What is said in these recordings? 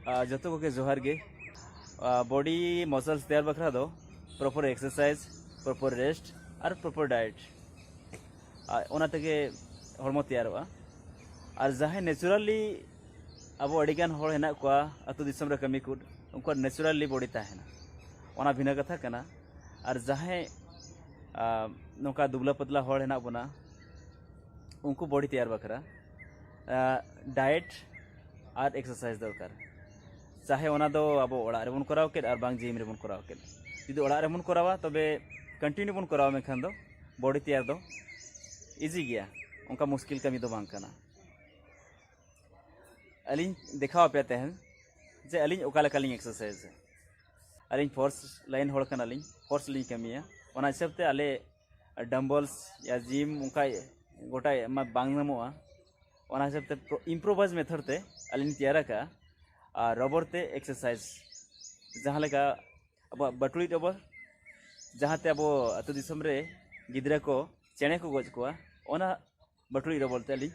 जतो को के जोहार गे बॉडी मसल्स तैयार बखरा दो प्रॉपर एक्सरसाइज प्रॉपर रेस्ट और प्रॉपर डाइट ओना तके हरमो तैयारोआ और जहां नेचुरली अब अड़ीगान हर हेना को अतु दिसम रे कमी को उनको नेचुरली बॉडी ताहेना ओना भिना कथा कना और जहां नोका दुबला पतला हर हेना बना उनको बॉडी तैयार बखरा डाइट और एक्सरसाइज दरकार चाहे ओना दो अब ओड़ा रे बन कराव के और बांग जिम रे बन कराव के जुदी ओड़ा रे बन करावा तबे कंटिन्यू बन कराव मेखान दो बॉडी तैयार दो इजी गया उनका मुश्किल कमी दो बांग कना अलिन दिखावा पे तहन जे अलिन ओका लकालिन एक्सरसाइज अलिन फोर्स लाइन होड़ कना अलिन फोर्स लिन कमिया ओना हिसाब ते आले डम्बल्स या जिम उनका गोटा मा बांग नमोआ ओना हिसाब ते इम्प्रोवाइज मेथड ते अलिन तैयार का रबर ते एक्सरसाइज जहाँ लेका अब बटुड़ी रबर जहाँ ते अब अतु दिसम रे गिद्रा को चेणे को गोज को ओना बटुड़ी रबर ते अलिन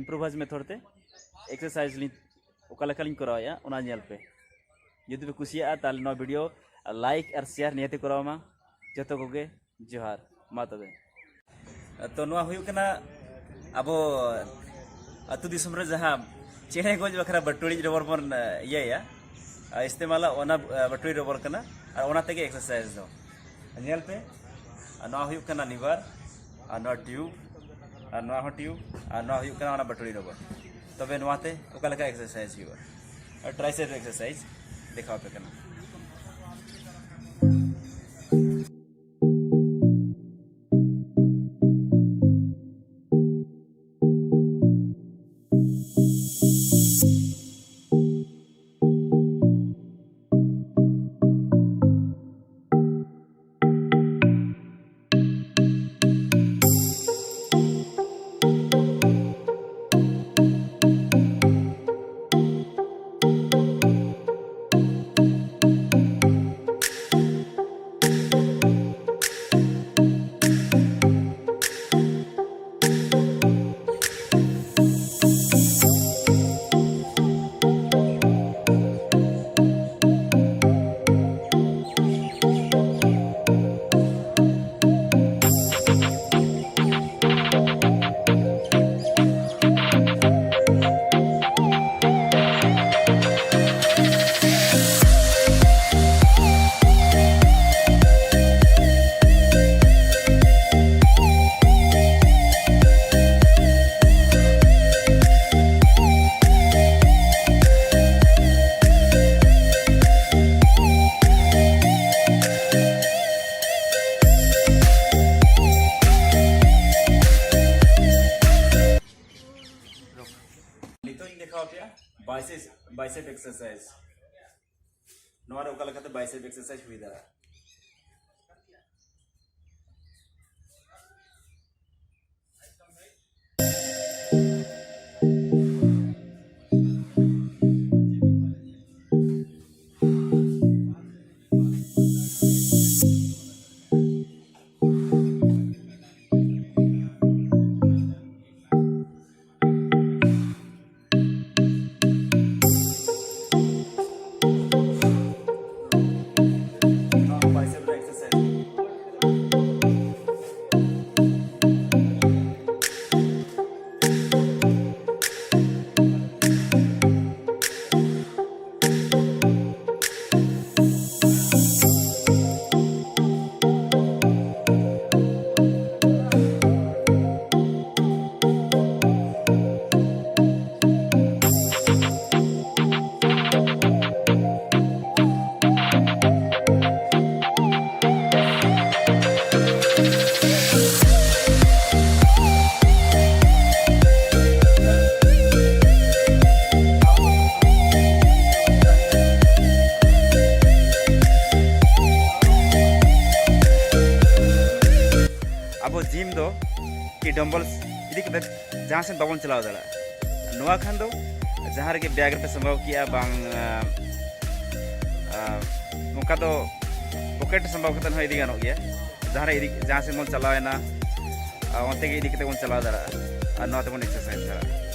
इम्प्रोवाइज मेथड ते एक्सरसाइज लिन ओका लेका लिन कराया ओना नेल पे यदि पे कुसिया ताल नो वीडियो लाइक और शेयर नियते करामा जतो कोगे जोहार मा तबे तो नो हुयु कना अब अतु दिसम रे जहाँ चेहरे गोज बखरा बटुड़ी रबर बन या इस्तेमाल ओना बटुड़ी रबर कना और ओना तेगे एक्सरसाइज दो नेल पे नो हुयु कना लिवर और नो ट्यूब और नो ट्यूब और नो हुयु कना ओना बटुड़ी रबर तबे नोते ओका लेका एक्सरसाइज हुआ और ट्राइसेप एक्सरसाइज दिखाओ पे कना बाइसेप एक्सरसाइज नोरा ओका लखाते बाइसेप एक्सरसाइज हुई दारा जिम दो कि डम्बल्स इदी के जहाँ से बाबन चलाव दाड़ा नोआ खान दो जहाँ रे बैग रे पे संभव किया बांग नोका दो पॉकेट संभव कतन हो इदी गानो गया जहाँ से मन चलावेना ओनते के इदी कते बन चलाव दाड़ा और नोते बन एक्सरसाइज दाड़ा।